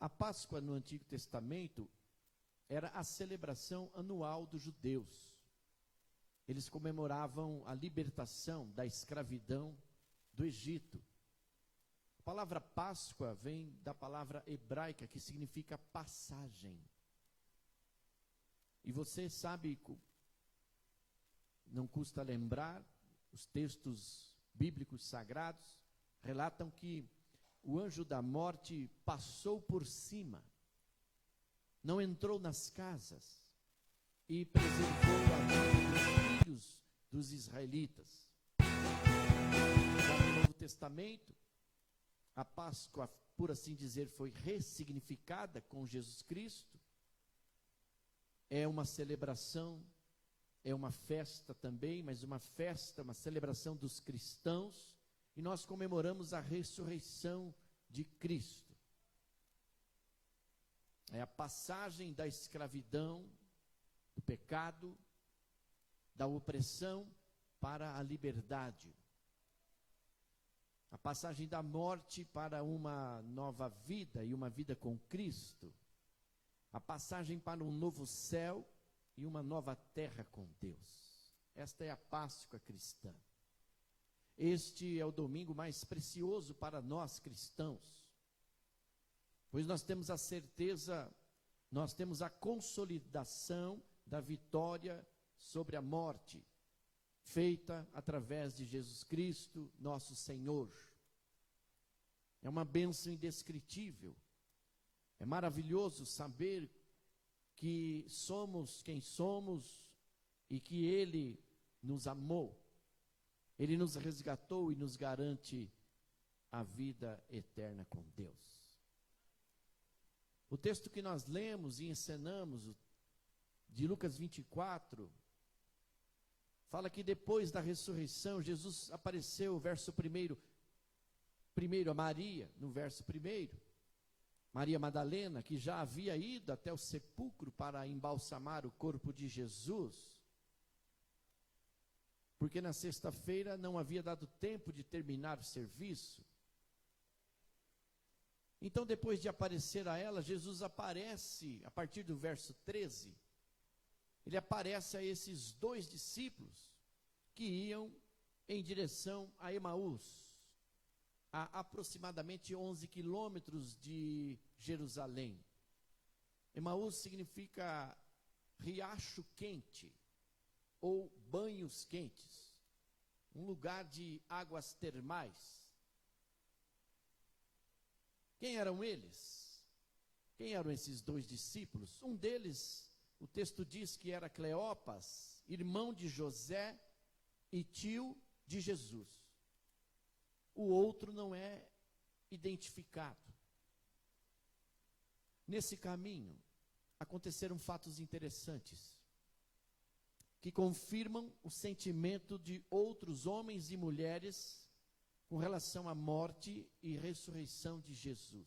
A Páscoa no Antigo Testamento era a celebração anual dos judeus. Eles comemoravam a libertação da escravidão do Egito. A palavra Páscoa vem da palavra hebraica que significa passagem. E você sabe, não custa lembrar, os textos bíblicos sagrados relatam que o anjo da morte passou por cima, não entrou nas casas e preservou a vida dos filhos dos israelitas. Já no Novo Testamento, a Páscoa, por assim dizer, foi ressignificada com Jesus Cristo. É uma celebração, é uma festa também, mas uma festa, uma celebração dos cristãos, e nós comemoramos a ressurreição de Cristo. É a passagem da escravidão, do pecado, da opressão para a liberdade. A passagem da morte para uma nova vida e uma vida com Cristo. A passagem para um novo céu e uma nova terra com Deus. Esta é a Páscoa cristã. Este é o domingo mais precioso para nós cristãos, pois nós temos a certeza, nós temos a consolidação da vitória sobre a morte, feita através de Jesus Cristo, nosso Senhor. É uma bênção indescritível. É maravilhoso saber que somos quem somos e que Ele nos amou. Ele nos resgatou e nos garante a vida eterna com Deus. O texto que nós lemos e encenamos, de Lucas 24, fala que depois da ressurreição, Jesus apareceu, verso 1, primeiro a Maria, no verso 1, Maria Madalena, que já havia ido até o sepulcro para embalsamar o corpo de Jesus, porque na sexta-feira não havia dado tempo de terminar o serviço. Então, depois de aparecer a ela, Jesus aparece, a partir do verso 13, ele aparece a esses 2 discípulos que iam em direção a Emaús, a aproximadamente 11 quilômetros de Jerusalém. Emaús significa riacho quente, ou banhos quentes, um lugar de águas termais. Quem eram eles? Quem eram esses 2 discípulos? Um deles, o texto diz que era Cleopas, irmão de José e tio de Jesus. O outro não é identificado. Nesse caminho, aconteceram fatos interessantes, que confirmam o sentimento de outros homens e mulheres com relação à morte e ressurreição de Jesus.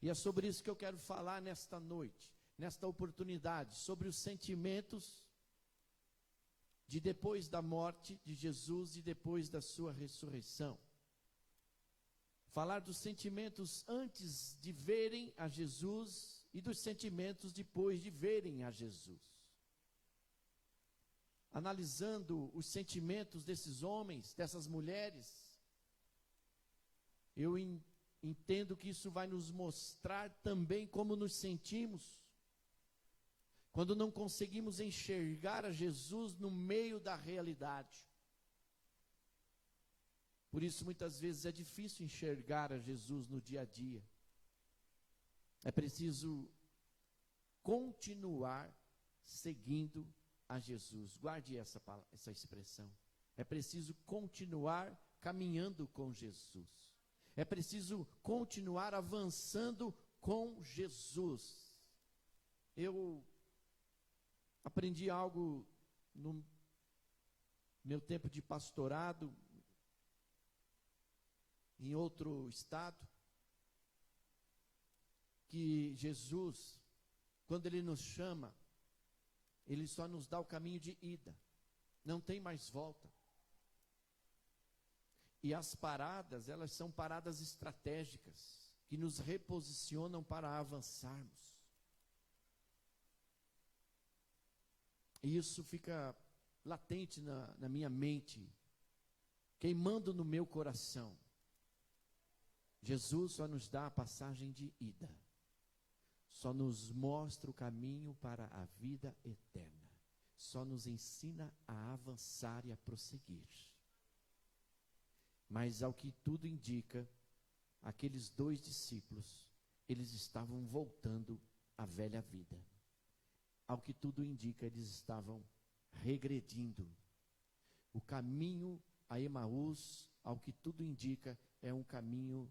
E é sobre isso que eu quero falar nesta noite, nesta oportunidade, sobre os sentimentos de depois da morte de Jesus e depois da sua ressurreição. Falar dos sentimentos antes de verem a Jesus e dos sentimentos depois de verem a Jesus. Analisando os sentimentos desses homens, dessas mulheres, eu entendo que isso vai nos mostrar também como nos sentimos quando não conseguimos enxergar a Jesus no meio da realidade. Por isso, muitas vezes é difícil enxergar a Jesus no dia a dia. É preciso continuar seguindo a Jesus. Guarde essa expressão. É preciso continuar caminhando com Jesus. É preciso continuar avançando com Jesus. Eu aprendi algo no meu tempo de pastorado em outro estado, que Jesus, quando Ele nos chama, Ele só nos dá o caminho de ida, não tem mais volta. E as paradas, elas são paradas estratégicas. que nos reposicionam para avançarmos. E isso fica latente na minha mente, queimando no meu coração. Jesus só nos dá a passagem de ida, só nos mostra o caminho para a vida eterna, só nos ensina a avançar e a prosseguir. Mas ao que tudo indica, aqueles 2 discípulos, eles estavam voltando à velha vida. Ao que tudo indica, eles estavam regredindo. O caminho a Emaús, ao que tudo indica, é um caminho,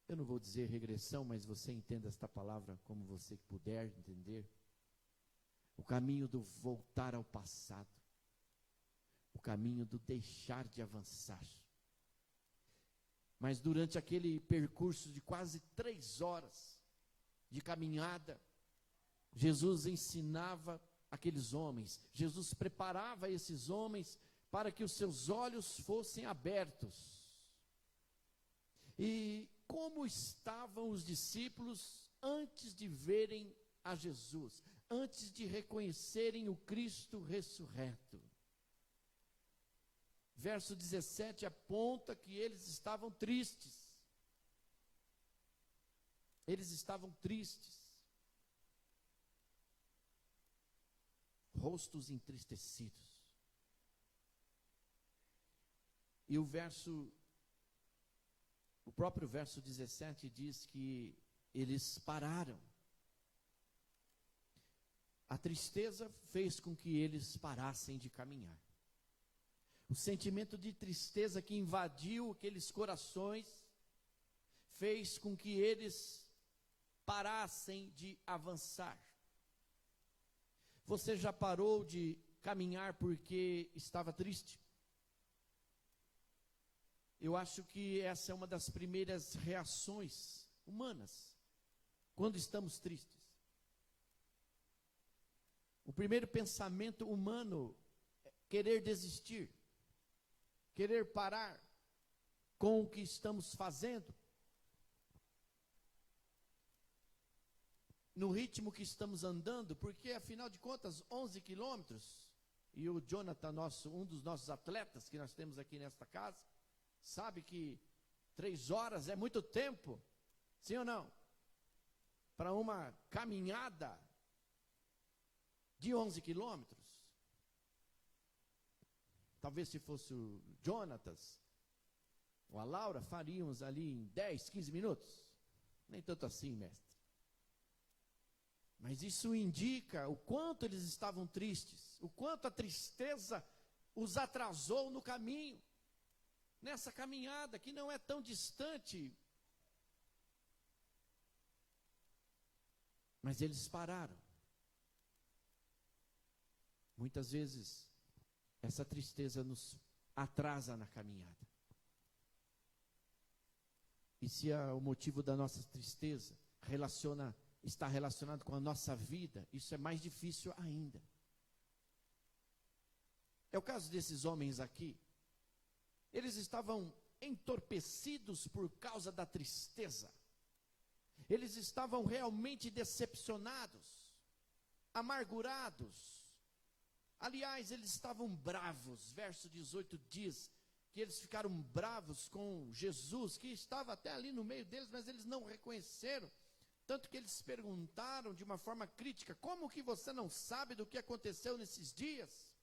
eu não vou dizer regressão, mas você entenda esta palavra como você puder entender. O caminho do voltar ao passado. O caminho do deixar de avançar. Mas durante aquele percurso de quase 3 horas de caminhada, Jesus ensinava aqueles homens, Jesus preparava esses homens para que os seus olhos fossem abertos. E como estavam os discípulos antes de verem a Jesus, antes de reconhecerem o Cristo ressurreto? Verso 17 aponta que eles estavam tristes. Eles estavam tristes. Rostos entristecidos. E o próprio verso 17 diz que eles pararam. A tristeza fez com que eles parassem de caminhar. O sentimento de tristeza que invadiu aqueles corações fez com que eles parassem de avançar. Você já parou de caminhar porque estava triste? Eu acho que essa é uma das primeiras reações humanas, quando estamos tristes. O primeiro pensamento humano é querer desistir, querer parar com o que estamos fazendo, no ritmo que estamos andando, porque afinal de contas 11 quilômetros, e o Jonathan, um dos nossos atletas que nós temos aqui nesta casa, sabe que 3 horas é muito tempo, sim ou não? Para uma caminhada de 11 quilômetros. Talvez se fosse o Jonatas ou a Laura, faríamos ali em 10, 15 minutos. Nem tanto assim, mestre. Mas isso indica o quanto eles estavam tristes, o quanto a tristeza os atrasou no caminho, nessa caminhada que não é tão distante. Mas eles pararam. Muitas vezes, essa tristeza nos atrasa na caminhada. E se o motivo da nossa tristeza está relacionado com a nossa vida, isso é mais difícil ainda. É o caso desses homens aqui. Eles estavam entorpecidos por causa da tristeza. Eles estavam realmente decepcionados, amargurados. Aliás, eles estavam bravos. Verso 18 diz que eles ficaram bravos com Jesus, que estava até ali no meio deles, mas eles não o reconheceram. Tanto que eles perguntaram de uma forma crítica: como que você não sabe do que aconteceu nesses dias?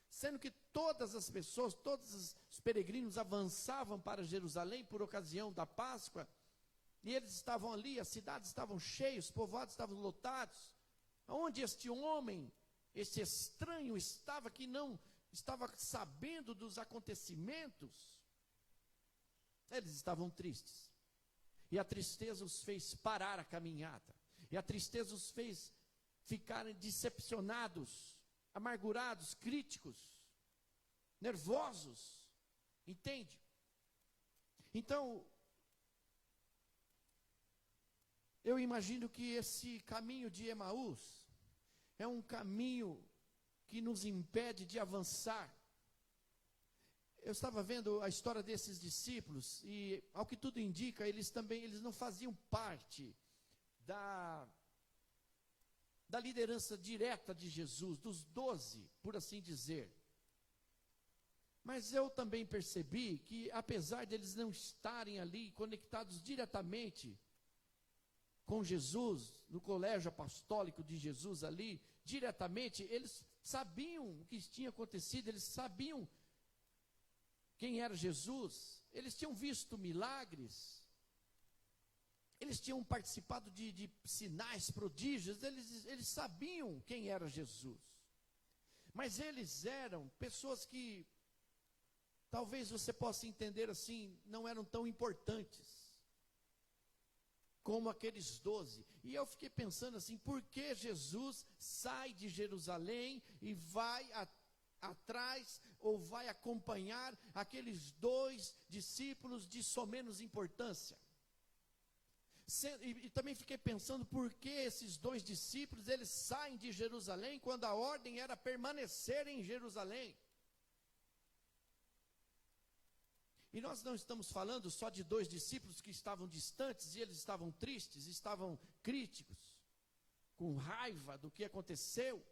Sendo que todas as pessoas, todos os peregrinos avançavam para Jerusalém por ocasião da Páscoa, e eles estavam ali, as cidades estavam cheias, os povoados estavam lotados. Onde este homem, esse estranho estava, que não estava sabendo dos acontecimentos? Eles estavam tristes. E a tristeza os fez parar a caminhada. E a tristeza os fez ficarem decepcionados, amargurados, críticos, nervosos. Entende? Então, eu imagino que esse caminho de Emaús é um caminho que nos impede de avançar. eu estava vendo a história desses discípulos, e ao que tudo indica, eles não faziam parte da liderança direta de Jesus, dos 12, por assim dizer. Mas eu também percebi que, apesar deles não estarem ali conectados diretamente com Jesus, no colégio apostólico de Jesus ali, diretamente, eles sabiam o que tinha acontecido, eles sabiam quem era Jesus, eles tinham visto milagres, eles tinham participado de sinais, prodígios, eles sabiam quem era Jesus. Mas eles eram pessoas que, talvez você possa entender assim, não eram tão importantes como aqueles 12. E eu fiquei pensando assim, por que Jesus sai de Jerusalém e vai atrás, ou vai acompanhar aqueles 2 discípulos de somenos importância? E também fiquei pensando, por que esses 2 discípulos, eles saem de Jerusalém, quando a ordem era permanecer em Jerusalém? E nós não estamos falando só de 2 discípulos que estavam distantes, e eles estavam tristes, estavam críticos, com raiva do que aconteceu.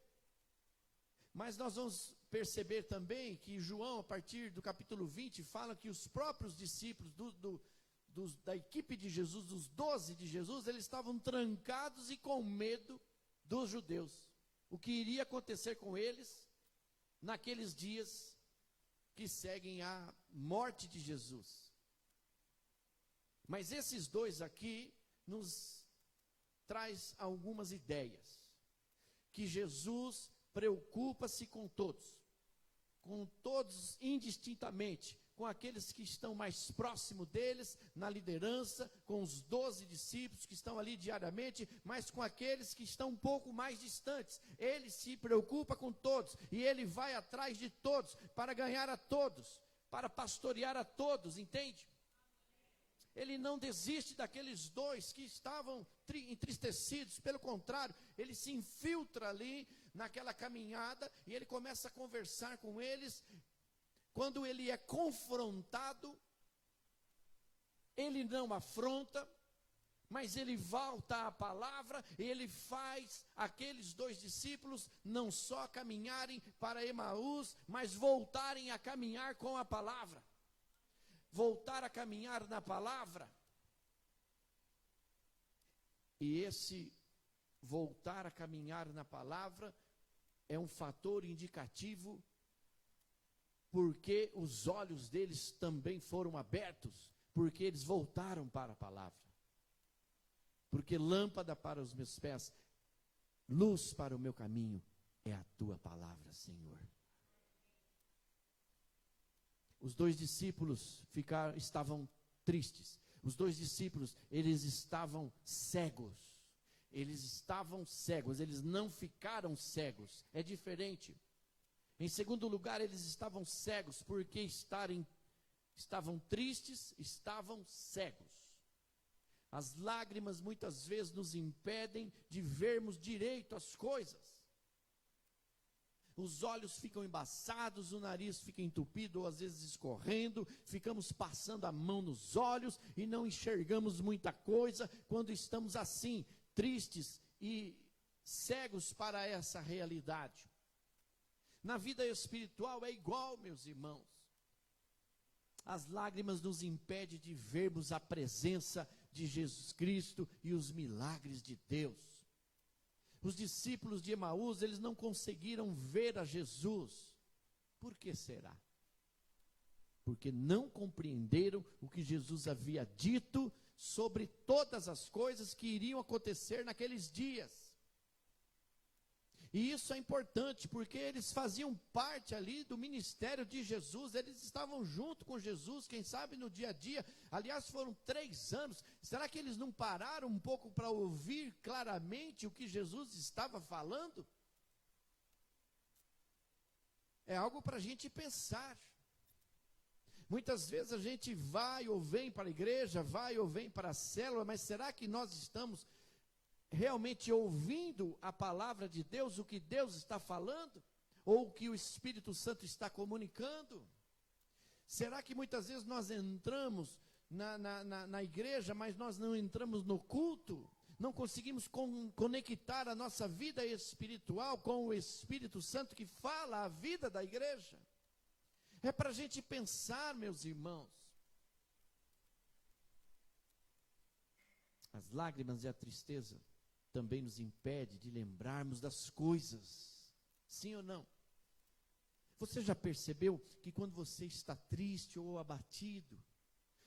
Mas nós vamos perceber também que João, a partir do capítulo 20, fala que os próprios discípulos da equipe de Jesus, dos 12 de Jesus, eles estavam trancados e com medo dos judeus. O que iria acontecer com eles naqueles dias que seguem a morte de Jesus. Mas esses 2 aqui nos traz algumas ideias. Que Jesus preocupa-se com todos indistintamente, com aqueles que estão mais próximos deles, na liderança, com os 12 discípulos que estão ali diariamente, mas com aqueles que estão um pouco mais distantes. Ele se preocupa com todos, e ele vai atrás de todos, para ganhar a todos, para pastorear a todos, entende? Ele não desiste daqueles 2 que estavam entristecidos, pelo contrário, ele se infiltra ali, naquela caminhada, e ele começa a conversar com eles. Quando ele é confrontado, ele não afronta, mas ele volta à palavra, e ele faz aqueles 2 discípulos não só caminharem para Emaús, mas voltarem a caminhar com a palavra. Voltar a caminhar na palavra. E esse voltar a caminhar na palavra é um fator indicativo, porque os olhos deles também foram abertos, porque eles voltaram para a palavra. Porque lâmpada para os meus pés, luz para o meu caminho, é a tua palavra, Senhor. Os 2 discípulos estavam tristes. Os 2 discípulos, eles estavam cegos. Eles não ficaram cegos. É diferente. Em segundo lugar, eles estavam cegos, porque estavam tristes, estavam cegos. As lágrimas muitas vezes nos impedem de vermos direito as coisas. Os olhos ficam embaçados, o nariz fica entupido, ou às vezes escorrendo, ficamos passando a mão nos olhos e não enxergamos muita coisa quando estamos assim, tristes e cegos para essa realidade. Na vida espiritual é igual, meus irmãos. As lágrimas nos impedem de vermos a presença de Jesus Cristo e os milagres de Deus. Os discípulos de Emaús, eles não conseguiram ver a Jesus. Por que será? Porque não compreenderam o que Jesus havia dito sobre todas as coisas que iriam acontecer naqueles dias. E isso é importante, porque eles faziam parte ali do ministério de Jesus, eles estavam junto com Jesus, quem sabe no dia a dia. Aliás, foram 3 anos. Será que eles não pararam um pouco para ouvir claramente o que Jesus estava falando? É algo para a gente pensar. Muitas vezes a gente vai ou vem para a igreja, vai ou vem para a célula, mas será que nós estamos realmente ouvindo a palavra de Deus, o que Deus está falando? Ou o que o Espírito Santo está comunicando? Será que muitas vezes nós entramos na igreja, mas nós não entramos no culto? Não conseguimos conectar a nossa vida espiritual com o Espírito Santo que fala a vida da igreja? É para a gente pensar, meus irmãos. As lágrimas e a tristeza também nos impedem de lembrarmos das coisas. Sim ou não? Você já percebeu que quando você está triste ou abatido,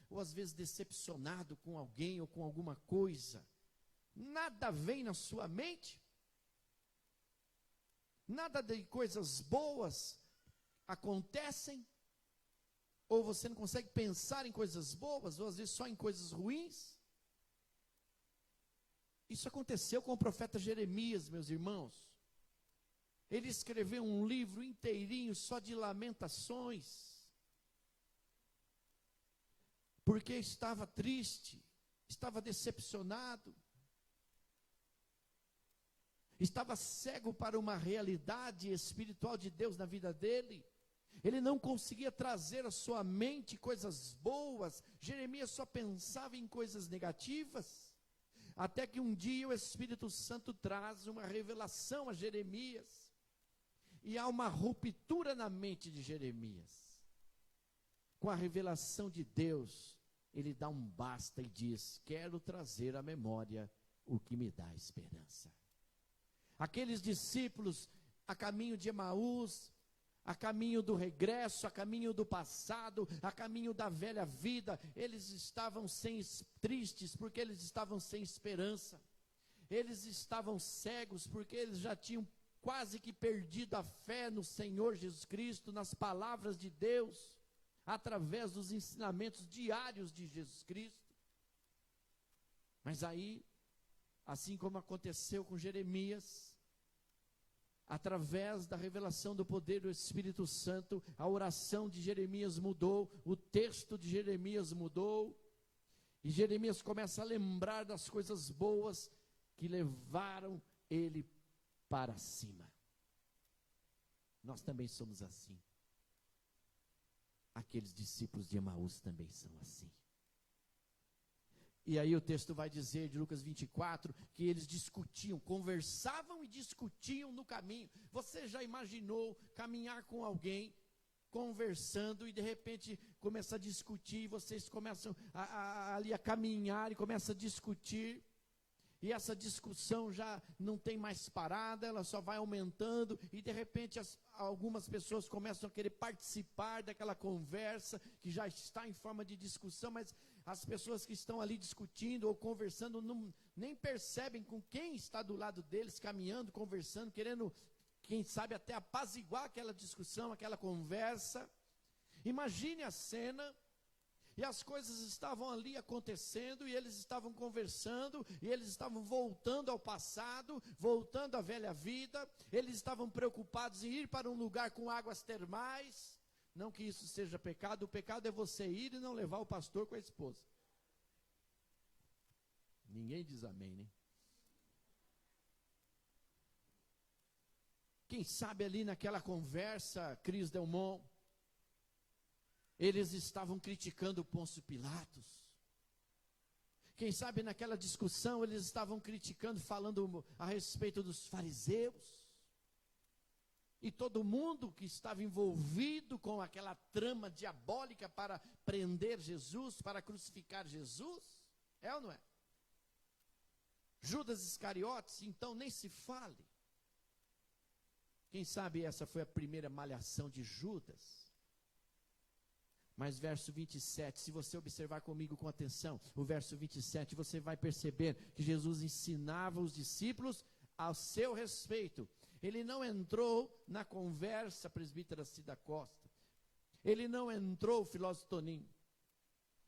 ou às vezes decepcionado com alguém ou com alguma coisa, nada vem na sua mente? Nada de coisas boas acontecem? Ou você não consegue pensar em coisas boas, ou às vezes só em coisas ruins? Isso aconteceu com o profeta Jeremias, meus irmãos. Ele escreveu um livro inteirinho só de lamentações, porque estava triste, estava decepcionado, estava cego para uma realidade espiritual de Deus na vida dele. Ele não conseguia trazer à sua mente coisas boas. Jeremias só pensava em coisas negativas. Até que um dia o Espírito Santo traz uma revelação a Jeremias. E há uma ruptura na mente de Jeremias. Com a revelação de Deus, ele dá um basta e diz: quero trazer à memória o que me dá esperança. Aqueles discípulos a caminho de Emaús, a caminho do regresso, a caminho do passado, a caminho da velha vida, eles estavam tristes porque eles estavam sem esperança. Eles estavam cegos porque eles já tinham quase que perdido a fé no Senhor Jesus Cristo, nas palavras de Deus, através dos ensinamentos diários de Jesus Cristo. Mas aí, assim como aconteceu com Jeremias, através da revelação do poder do Espírito Santo, a oração de Jeremias mudou, o texto de Jeremias mudou, e Jeremias começa a lembrar das coisas boas que levaram ele para cima. Nós também somos assim. Aqueles discípulos de Emaús também são assim. E aí o texto vai dizer, de Lucas 24, que eles discutiam, conversavam e discutiam no caminho. Você já imaginou caminhar com alguém, conversando, e de repente começa a discutir, e vocês começam ali a caminhar e começam a discutir, e essa discussão já não tem mais parada, ela só vai aumentando, e de repente algumas pessoas começam a querer participar daquela conversa, que já está em forma de discussão, mas as pessoas que estão ali discutindo ou conversando nem percebem com quem está do lado deles, caminhando, conversando, querendo, quem sabe, até apaziguar aquela discussão, aquela conversa. Imagine a cena, e as coisas estavam ali acontecendo, e eles estavam conversando, e eles estavam voltando ao passado, voltando à velha vida, eles estavam preocupados em ir para um lugar com águas termais. Não que isso seja pecado, o pecado é você ir e não levar o pastor com a esposa. Ninguém diz amém, né? Quem sabe ali naquela conversa, Cris Delmont, eles estavam criticando Pôncio Pilatos. Quem sabe naquela discussão eles estavam criticando, falando a respeito dos fariseus. E todo mundo que estava envolvido com aquela trama diabólica para prender Jesus, para crucificar Jesus, é ou não é? Judas Iscariotes, então nem se fale. Quem sabe essa foi a primeira malhação de Judas. Mas verso 27, se você observar comigo com atenção, o verso 27, você vai perceber que Jesus ensinava os discípulos ao seu respeito. Ele não entrou na conversa, presbítera Cida Costa. Ele não entrou, filósofo Toninho,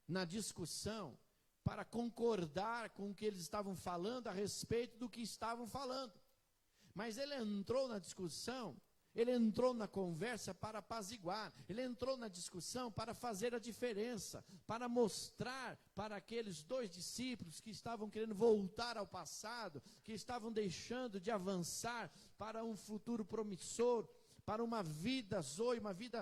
na discussão para concordar com o que eles estavam falando a respeito do que estavam falando. Mas ele entrou na discussão, ele entrou na conversa para apaziguar, ele entrou na discussão para fazer a diferença, para mostrar para aqueles dois discípulos que estavam querendo voltar ao passado, que estavam deixando de avançar para um futuro promissor, para uma vida zoe, uma vida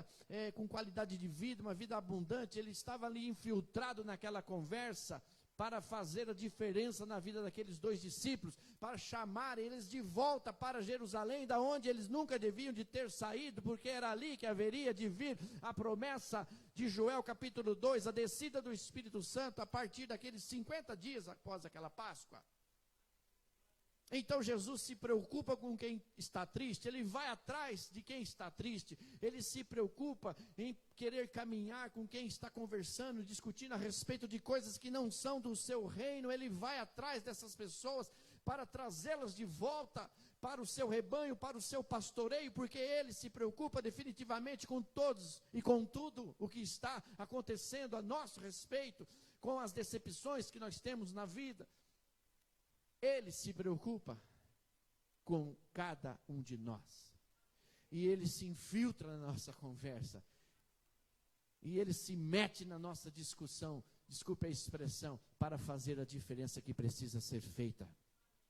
com qualidade de vida, uma vida abundante. Ele estava ali infiltrado naquela conversa para fazer a diferença na vida daqueles 2 discípulos, para chamar eles de volta para Jerusalém, da onde eles nunca deviam de ter saído, porque era ali que haveria de vir a promessa de Joel capítulo 2, a descida do Espírito Santo a partir daqueles 50 dias após aquela Páscoa. Então Jesus se preocupa com quem está triste, ele vai atrás de quem está triste, ele se preocupa em querer caminhar com quem está conversando, discutindo a respeito de coisas que não são do seu reino. Ele vai atrás dessas pessoas para trazê-las de volta para o seu rebanho, para o seu pastoreio, porque ele se preocupa definitivamente com todos e com tudo o que está acontecendo a nosso respeito, com as decepções que nós temos na vida. Ele se preocupa com cada um de nós. E ele se infiltra na nossa conversa. E ele se mete na nossa discussão, desculpe a expressão, para fazer a diferença que precisa ser feita.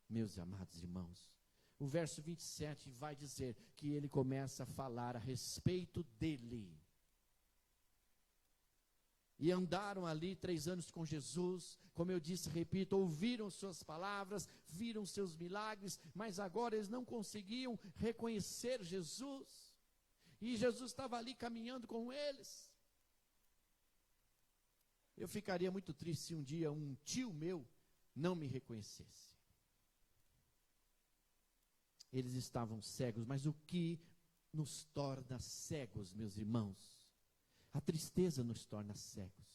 Meus amados irmãos, o verso 27 vai dizer que ele começa a falar a respeito dele. E andaram ali 3 anos com Jesus, como eu disse, repito, ouviram suas palavras, viram seus milagres, mas agora eles não conseguiam reconhecer Jesus. E Jesus estava ali caminhando com eles. Eu ficaria muito triste se um dia um tio meu não me reconhecesse. Eles estavam cegos, mas o que nos torna cegos, meus irmãos? A tristeza nos torna cegos,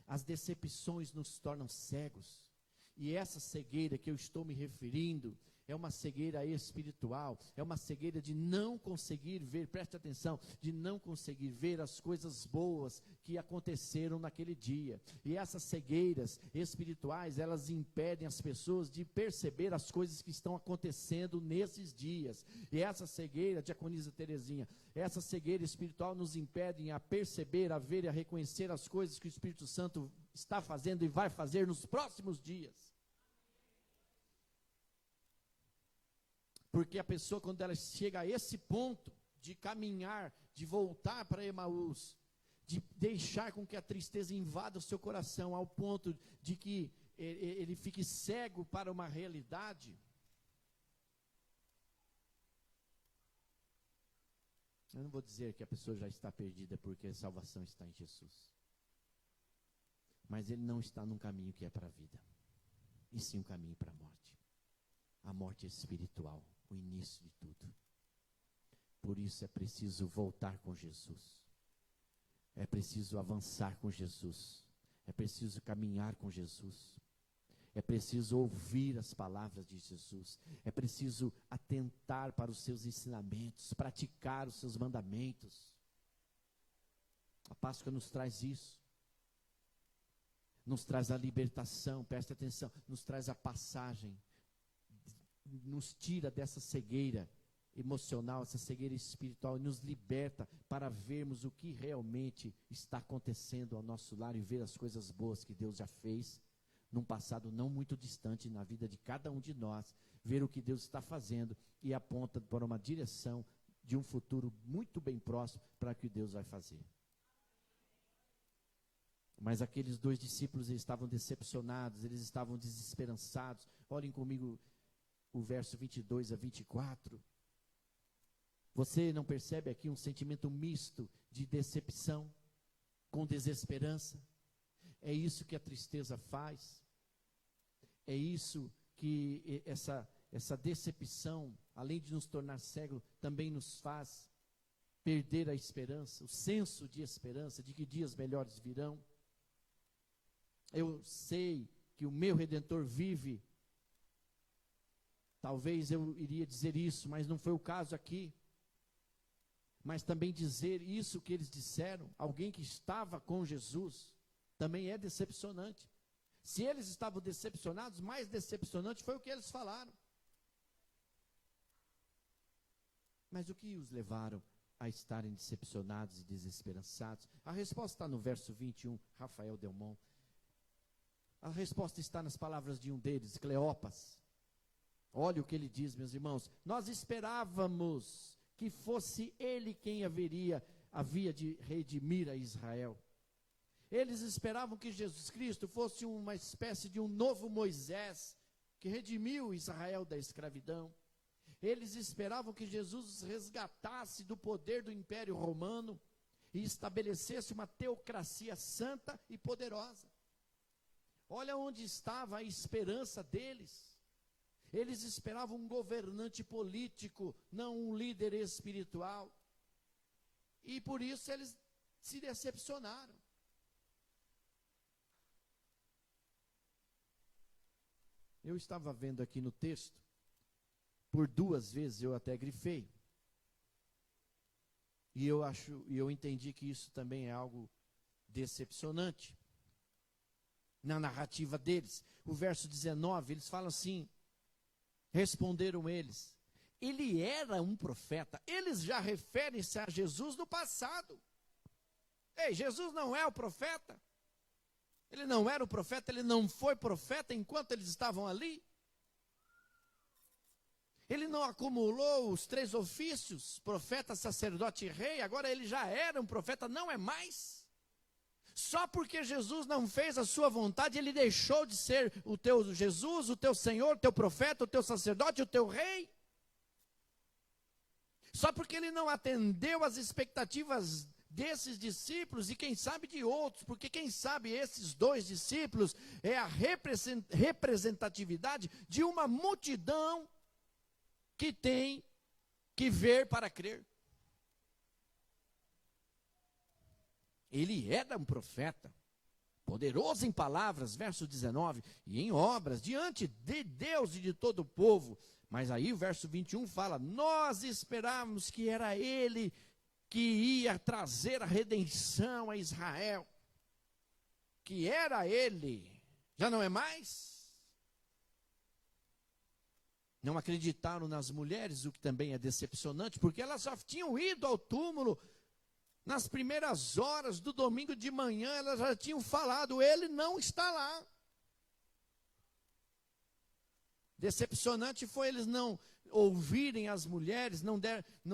as decepções nos tornam cegos, e essa cegueira que eu estou me referindo é uma cegueira espiritual, é uma cegueira de não conseguir ver, preste atenção, de não conseguir ver as coisas boas que aconteceram naquele dia. E essas cegueiras espirituais, elas impedem as pessoas de perceber as coisas que estão acontecendo nesses dias. E essa cegueira, diaconisa Terezinha, essa cegueira espiritual nos impede a perceber, a ver e a reconhecer as coisas que o Espírito Santo está fazendo e vai fazer nos próximos dias. Porque a pessoa, quando ela chega a esse ponto de caminhar, de voltar para Emaús, de deixar com que a tristeza invada o seu coração, ao ponto de que ele fique cego para uma realidade, eu não vou dizer que a pessoa já está perdida porque a salvação está em Jesus, mas ele não está num caminho que é para a vida, e sim um caminho para a morte espiritual, o início de tudo. Por isso é preciso voltar com Jesus, é preciso avançar com Jesus, é preciso caminhar com Jesus, é preciso ouvir as palavras de Jesus, é preciso atentar para os seus ensinamentos, praticar os seus mandamentos. A Páscoa nos traz isso, nos traz a libertação, preste atenção, nos traz a passagem, nos tira dessa cegueira emocional, essa cegueira espiritual, e nos liberta para vermos o que realmente está acontecendo ao nosso lar e ver as coisas boas que Deus já fez num passado não muito distante na vida de cada um de nós, ver o que Deus está fazendo e aponta para uma direção de um futuro muito bem próximo para o que Deus vai fazer. Mas aqueles 2 discípulos, eles estavam decepcionados, eles estavam desesperançados. Olhem comigo o verso 22 a 24. Você não percebe aqui um sentimento misto de decepção com desesperança? É isso que a tristeza faz. É isso que essa decepção, além de nos tornar cego, também nos faz perder a esperança, o senso de esperança, de que dias melhores virão. Eu sei que o meu Redentor vive. Talvez eu iria dizer isso, mas não foi o caso aqui. Mas também dizer isso que eles disseram, alguém que estava com Jesus, também é decepcionante. Se eles estavam decepcionados, mais decepcionante foi o que eles falaram. Mas o que os levaram a estarem decepcionados e desesperançados? A resposta está no verso 21, Rafael Delmont. A resposta está nas palavras de um deles, Cleopas. Olha o que ele diz, meus irmãos. Nós esperávamos que fosse ele quem havia de redimir a Israel. Eles esperavam que Jesus Cristo fosse uma espécie de um novo Moisés, que redimiu Israel da escravidão. Eles esperavam que Jesus os resgatasse do poder do Império Romano e estabelecesse uma teocracia santa e poderosa. Olha onde estava a esperança deles. Eles esperavam um governante político, não um líder espiritual. E por isso eles se decepcionaram. Eu estava vendo aqui no texto, por 2 vezes eu até grifei. E eu entendi que isso também é algo decepcionante na narrativa deles. O verso 19, eles falam assim: responderam eles, ele era um profeta. Eles já referem-se a Jesus no passado. Ei, Jesus não é o profeta? Ele não era o profeta, ele não foi profeta enquanto eles estavam ali? Ele não acumulou os 3 ofícios, profeta, sacerdote e rei, agora ele já era um profeta, não é mais? Só porque Jesus não fez a sua vontade, ele deixou de ser o teu Jesus, o teu Senhor, o teu profeta, o teu sacerdote, o teu rei? Só porque ele não atendeu às expectativas desses discípulos e quem sabe de outros, porque quem sabe esses 2 discípulos é a representatividade de uma multidão que tem que ver para crer. Ele era um profeta, poderoso em palavras, verso 19, e em obras, diante de Deus e de todo o povo. Mas aí o verso 21 fala, nós esperávamos que era ele que ia trazer a redenção a Israel, que era ele, já não é mais? Não acreditaram nas mulheres, o que também é decepcionante, porque elas já tinham ido ao túmulo, nas primeiras horas do domingo de manhã, elas já tinham falado, ele não está lá. Decepcionante foi eles não ouvirem as mulheres, não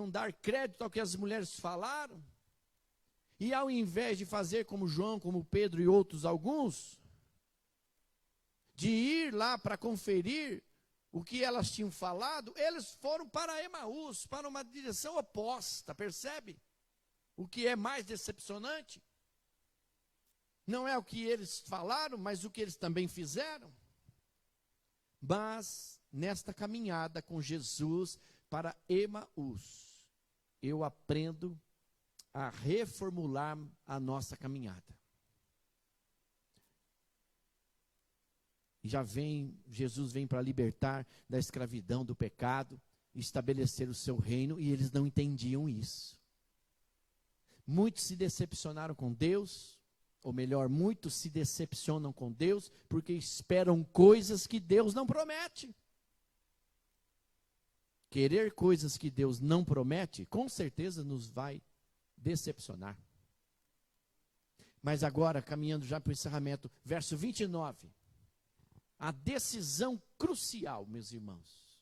dar crédito ao que as mulheres falaram. E ao invés de fazer como João, como Pedro e outros alguns, de ir lá para conferir o que elas tinham falado, eles foram para Emaús, para uma direção oposta, percebe? O que é mais decepcionante? Não é o que eles falaram, mas o que eles também fizeram. Mas, nesta caminhada com Jesus para Emaús, eu aprendo a reformular a nossa caminhada. Jesus vem para libertar da escravidão, do pecado, estabelecer o seu reino, e eles não entendiam isso. Muitos se decepcionaram com Deus, ou melhor, muitos se decepcionam com Deus, porque esperam coisas que Deus não promete. Querer coisas que Deus não promete, com certeza nos vai decepcionar. Mas agora, caminhando já para o encerramento, verso 29. A decisão crucial, meus irmãos.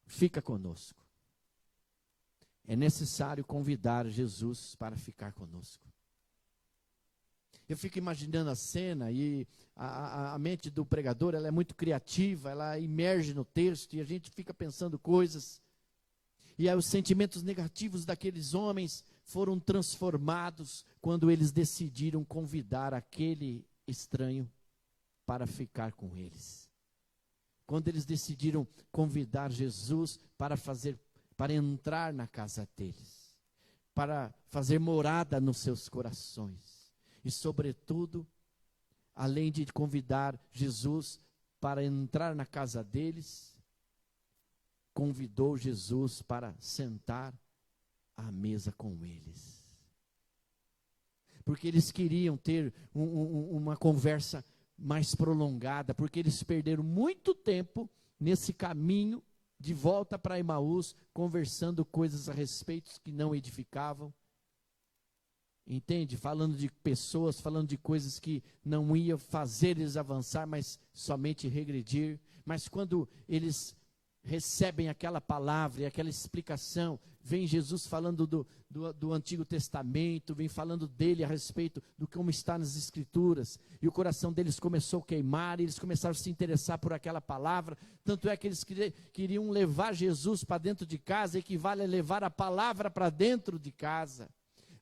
Fica conosco. É necessário convidar Jesus para ficar conosco. Eu fico imaginando a cena e a mente do pregador, ela é muito criativa, ela emerge no texto e a gente fica pensando coisas. E aí os sentimentos negativos daqueles homens foram transformados quando eles decidiram convidar aquele estranho para ficar com eles. Quando eles decidiram convidar Jesus para entrar na casa deles, para fazer morada nos seus corações. E sobretudo, além de convidar Jesus para entrar na casa deles, convidou Jesus para sentar à mesa com eles. Porque eles queriam ter uma conversa mais prolongada, porque eles perderam muito tempo nesse caminho de volta para Emaús, conversando coisas a respeito que não edificavam. Entende? Falando de pessoas, falando de coisas que não iam fazer eles avançar, mas somente regredir. Mas quando eles recebem aquela palavra e aquela explicação, vem Jesus falando do Antigo Testamento, vem falando dele a respeito do como está nas Escrituras, e o coração deles começou a queimar, e eles começaram a se interessar por aquela palavra, tanto é que eles queriam levar Jesus para dentro de casa, equivale a levar a palavra para dentro de casa.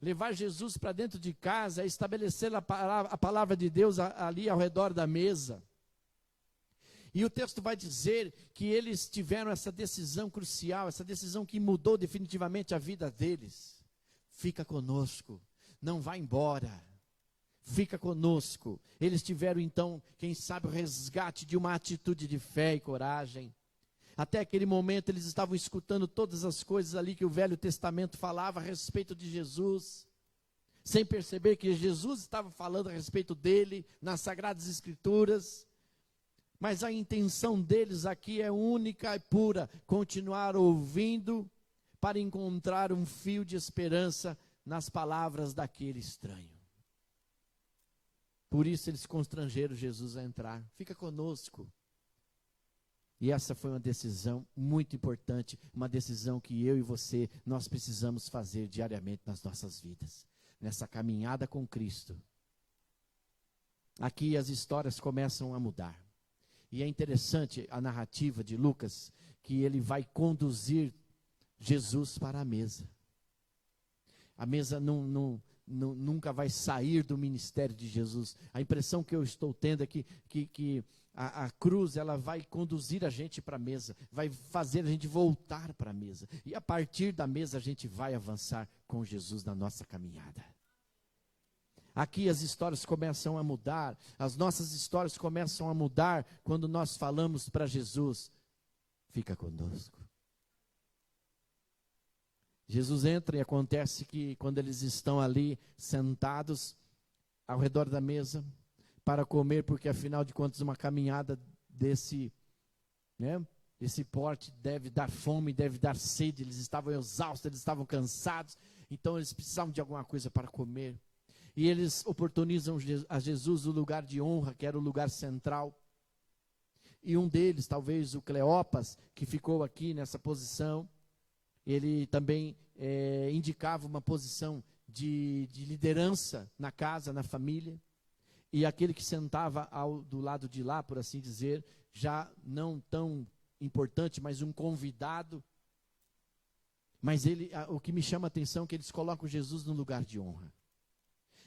Levar Jesus para dentro de casa é estabelecer a palavra de Deus ali ao redor da mesa. E o texto vai dizer que eles tiveram essa decisão crucial, essa decisão que mudou definitivamente a vida deles. Fica conosco, não vá embora, fica conosco. Eles tiveram então, quem sabe, o resgate de uma atitude de fé e coragem. Até aquele momento eles estavam escutando todas as coisas ali que o Velho Testamento falava a respeito de Jesus, sem perceber que Jesus estava falando a respeito dele nas Sagradas Escrituras. Mas a intenção deles aqui é única e pura, continuar ouvindo para encontrar um fio de esperança nas palavras daquele estranho. Por isso eles constrangeram Jesus a entrar. Fica conosco. E essa foi uma decisão muito importante, uma decisão que eu e você, nós precisamos fazer diariamente nas nossas vidas, nessa caminhada com Cristo. Aqui as histórias começam a mudar. E é interessante a narrativa de Lucas, que ele vai conduzir Jesus para a mesa. A mesa nunca vai sair do ministério de Jesus. A impressão que eu estou tendo é que a cruz ela vai conduzir a gente para a mesa, vai fazer a gente voltar para a mesa. E a partir da mesa a gente vai avançar com Jesus na nossa caminhada. Aqui as histórias começam a mudar, as nossas histórias começam a mudar quando nós falamos para Jesus, fica conosco. Jesus entra e acontece que quando eles estão ali sentados ao redor da mesa para comer, porque afinal de contas uma caminhada desse porte deve dar fome, deve dar sede, eles estavam exaustos, eles estavam cansados, então eles precisavam de alguma coisa para comer. E eles oportunizam a Jesus o lugar de honra, que era o lugar central. E um deles, talvez o Cleopas, que ficou aqui nessa posição, ele também indicava uma posição de liderança na casa, na família. E aquele que sentava do lado de lá, por assim dizer, já não tão importante, mas um convidado. Mas o que me chama a atenção é que eles colocam Jesus no lugar de honra.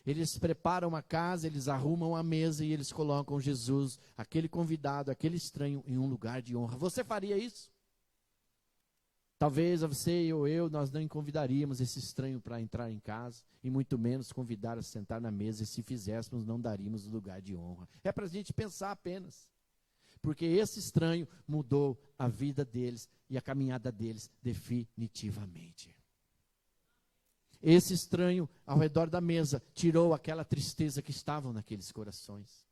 Eles preparam a casa, eles arrumam a mesa e eles colocam Jesus, aquele convidado, aquele estranho, em um lugar de honra. Você faria isso? Talvez você ou eu, nós não convidaríamos esse estranho para entrar em casa, e muito menos convidar a sentar na mesa, e se fizéssemos, não daríamos o lugar de honra. É para a gente pensar apenas, porque esse estranho mudou a vida deles e a caminhada deles definitivamente. Esse estranho ao redor da mesa tirou aquela tristeza que estava naqueles corações.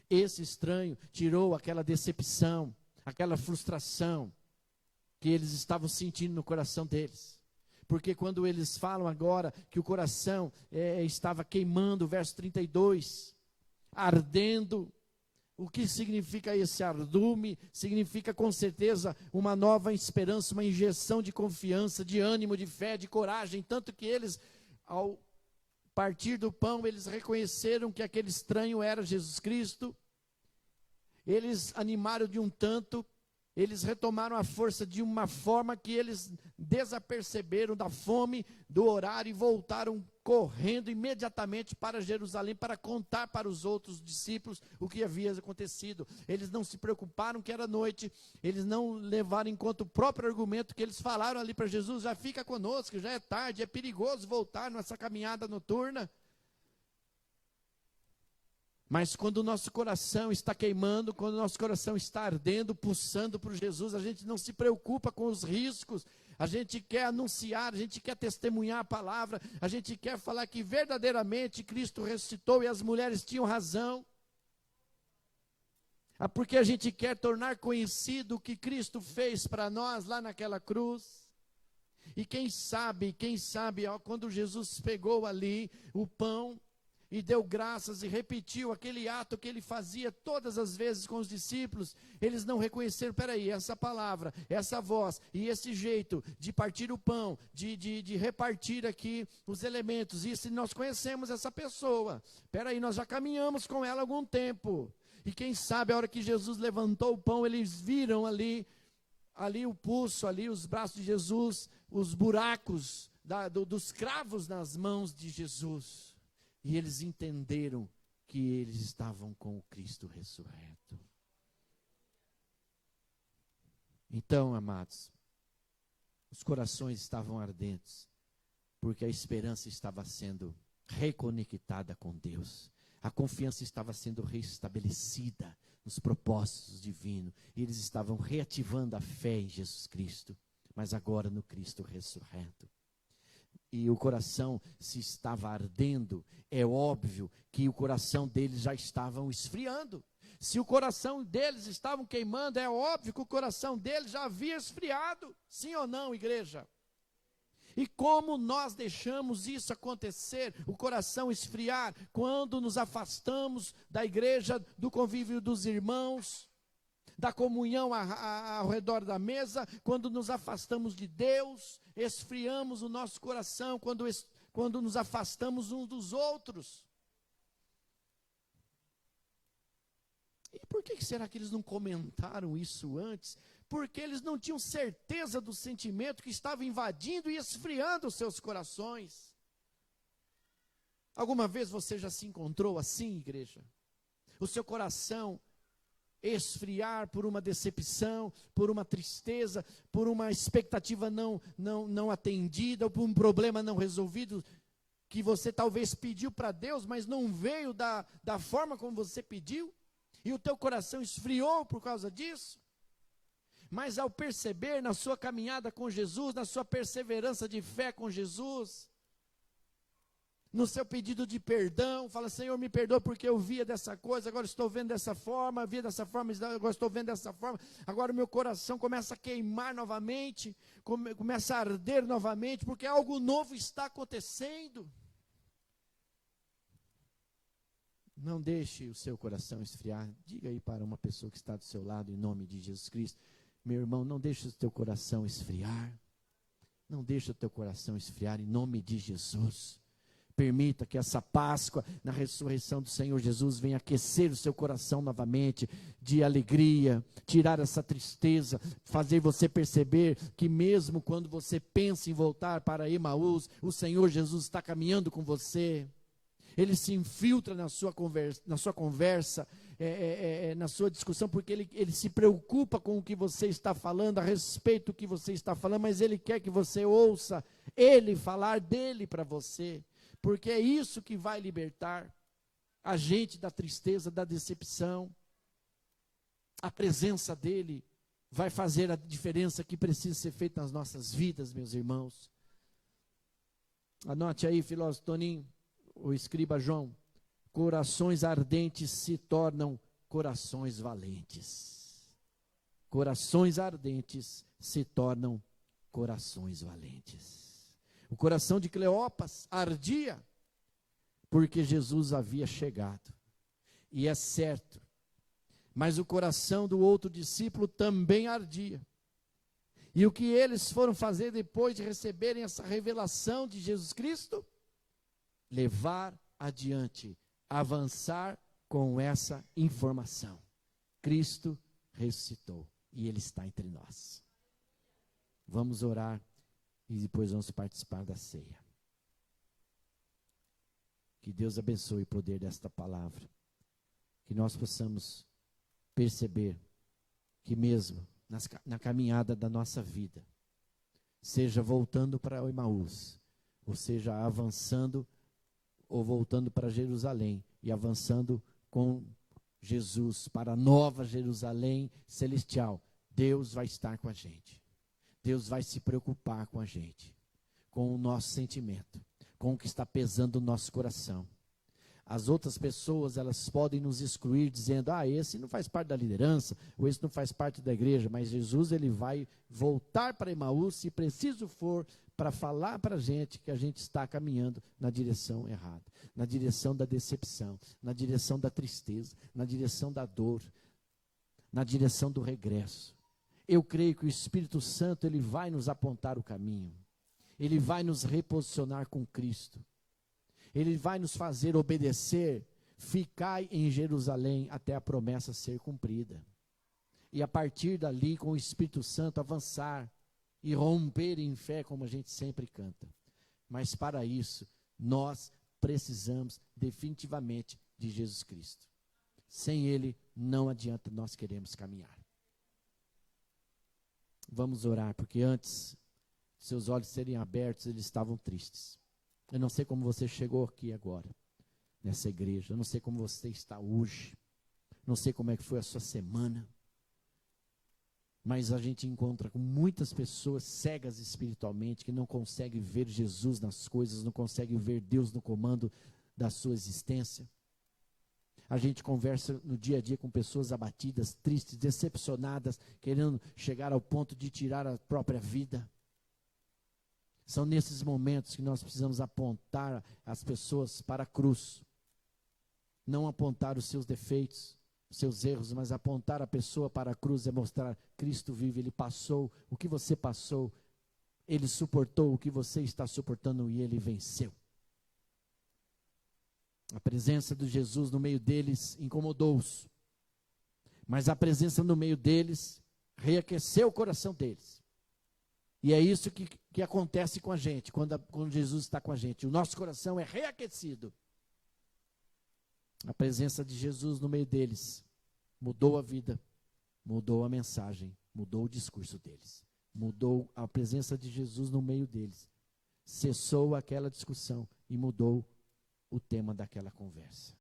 Esse estranho tirou aquela decepção, aquela frustração que eles estavam sentindo no coração deles. Porque quando eles falam agora que o coração estava queimando, verso 32, ardendo, o que significa esse ardume? Significa com certeza uma nova esperança, uma injeção de confiança, de ânimo, de fé, de coragem. Tanto que eles, ao partir do pão, eles reconheceram que aquele estranho era Jesus Cristo. Eles animaram de um tanto, eles retomaram a força de uma forma que eles desaperceberam da fome, do horário, e voltaram correndo imediatamente para Jerusalém para contar para os outros discípulos o que havia acontecido. Eles não se preocuparam que era noite, eles não levaram em conta o próprio argumento que eles falaram ali para Jesus: já fica conosco, já é tarde, é perigoso voltar nessa caminhada noturna. Mas quando o nosso coração está queimando, quando o nosso coração está ardendo, pulsando por Jesus, a gente não se preocupa com os riscos, a gente quer anunciar, a gente quer testemunhar a palavra, a gente quer falar que verdadeiramente Cristo ressuscitou e as mulheres tinham razão. Porque a gente quer tornar conhecido o que Cristo fez para nós lá naquela cruz. E quem sabe, quando Jesus pegou ali o pão, e deu graças e repetiu aquele ato que ele fazia todas as vezes com os discípulos, eles não reconheceram, peraí, essa palavra, essa voz e esse jeito de partir o pão, de repartir aqui os elementos, e se nós conhecemos essa pessoa, peraí, nós já caminhamos com ela há algum tempo, e quem sabe a hora que Jesus levantou o pão, eles viram ali o pulso, ali os braços de Jesus, os buracos dos cravos nas mãos de Jesus. E eles entenderam que eles estavam com o Cristo ressurreto. Então, amados, os corações estavam ardentes, porque a esperança estava sendo reconectada com Deus. A confiança estava sendo restabelecida nos propósitos divinos. E eles estavam reativando a fé em Jesus Cristo, mas agora no Cristo ressurreto. E o coração se estava ardendo, é óbvio que o coração deles já estava esfriando. Se o coração deles estava queimando, é óbvio que o coração deles já havia esfriado. Sim ou não, igreja? E como nós deixamos isso acontecer, o coração esfriar, quando nos afastamos da igreja, do convívio dos irmãos, da comunhão ao redor da mesa, quando nos afastamos de Deus, esfriamos o nosso coração, quando nos afastamos uns dos outros. E por que será que eles não comentaram isso antes? Porque eles não tinham certeza do sentimento que estava invadindo e esfriando os seus corações. Alguma vez você já se encontrou assim, igreja? O seu coração esfriar por uma decepção, por uma tristeza, por uma expectativa não atendida, ou por um problema não resolvido, que você talvez pediu para Deus, mas não veio da forma como você pediu, e o teu coração esfriou por causa disso. Mas ao perceber na sua caminhada com Jesus, na sua perseverança de fé com Jesus, no seu pedido de perdão, fala: Senhor, me perdoa porque eu via dessa coisa, agora estou vendo dessa forma, via dessa forma, agora estou vendo dessa forma, agora o meu coração começa a queimar novamente, começa a arder novamente, porque algo novo está acontecendo. Não deixe o seu coração esfriar. Diga aí para uma pessoa que está do seu lado, em nome de Jesus Cristo: meu irmão, não deixe o teu coração esfriar. Não deixe o teu coração esfriar, em nome de Jesus. Permita que essa Páscoa, na ressurreição do Senhor Jesus, venha aquecer o seu coração novamente, de alegria, tirar essa tristeza, fazer você perceber que mesmo quando você pensa em voltar para Emaús, o Senhor Jesus está caminhando com você. Ele se infiltra na sua conversa, na sua discussão, porque ele se preocupa com o que você está falando, a respeito do que você está falando, mas ele quer que você ouça ele falar dele para você. Porque é isso que vai libertar a gente da tristeza, da decepção. A presença dele vai fazer a diferença que precisa ser feita nas nossas vidas, meus irmãos. Anote aí, filósofo Toninho, o escriba João: corações ardentes se tornam corações valentes. Corações ardentes se tornam corações valentes. O coração de Cleopas ardia, porque Jesus havia chegado. E é certo. Mas o coração do outro discípulo também ardia. E o que eles foram fazer depois de receberem essa revelação de Jesus Cristo? Levar adiante, avançar com essa informação. Cristo ressuscitou e Ele está entre nós. Vamos orar. E depois vamos participar da ceia. Que Deus abençoe o poder desta palavra. Que nós possamos perceber que mesmo na caminhada da nossa vida, seja voltando para o Emaús, ou seja avançando ou voltando para Jerusalém e avançando com Jesus para a nova Jerusalém celestial, Deus vai estar com a gente. Deus vai se preocupar com a gente, com o nosso sentimento, com o que está pesando no nosso coração. As outras pessoas, elas podem nos excluir dizendo, esse não faz parte da liderança, ou esse não faz parte da igreja, mas Jesus, ele vai voltar para Emaús, se preciso for, para falar para a gente que a gente está caminhando na direção errada, na direção da decepção, na direção da tristeza, na direção da dor, na direção do regresso. Eu creio que o Espírito Santo, ele vai nos apontar o caminho, ele vai nos reposicionar com Cristo. Ele vai nos fazer obedecer, ficai em Jerusalém até a promessa ser cumprida. E a partir dali, com o Espírito Santo, avançar e romper em fé, como a gente sempre canta. Mas para isso, nós precisamos definitivamente de Jesus Cristo. Sem Ele, não adianta nós queremos caminhar. Vamos orar, porque antes, seus olhos serem abertos, eles estavam tristes. Eu não sei como você chegou aqui agora, nessa igreja. Eu não sei como você está hoje. Não sei como é que foi a sua semana. Mas a gente encontra com muitas pessoas cegas espiritualmente, que não conseguem ver Jesus nas coisas, não conseguem ver Deus no comando da sua existência. A gente conversa no dia a dia com pessoas abatidas, tristes, decepcionadas, querendo chegar ao ponto de tirar a própria vida. São nesses momentos que nós precisamos apontar as pessoas para a cruz. Não apontar os seus defeitos, os seus erros, mas apontar a pessoa para a cruz é mostrar: Cristo vive, Ele passou o que você passou, Ele suportou o que você está suportando e Ele venceu. A presença de Jesus no meio deles incomodou-os, mas a presença no meio deles reaqueceu o coração deles. E é isso que acontece com a gente, quando Jesus está com a gente. O nosso coração é reaquecido. A presença de Jesus no meio deles mudou a vida, mudou a mensagem, mudou o discurso deles. Mudou a presença de Jesus no meio deles. Cessou aquela discussão e mudou o tema daquela conversa.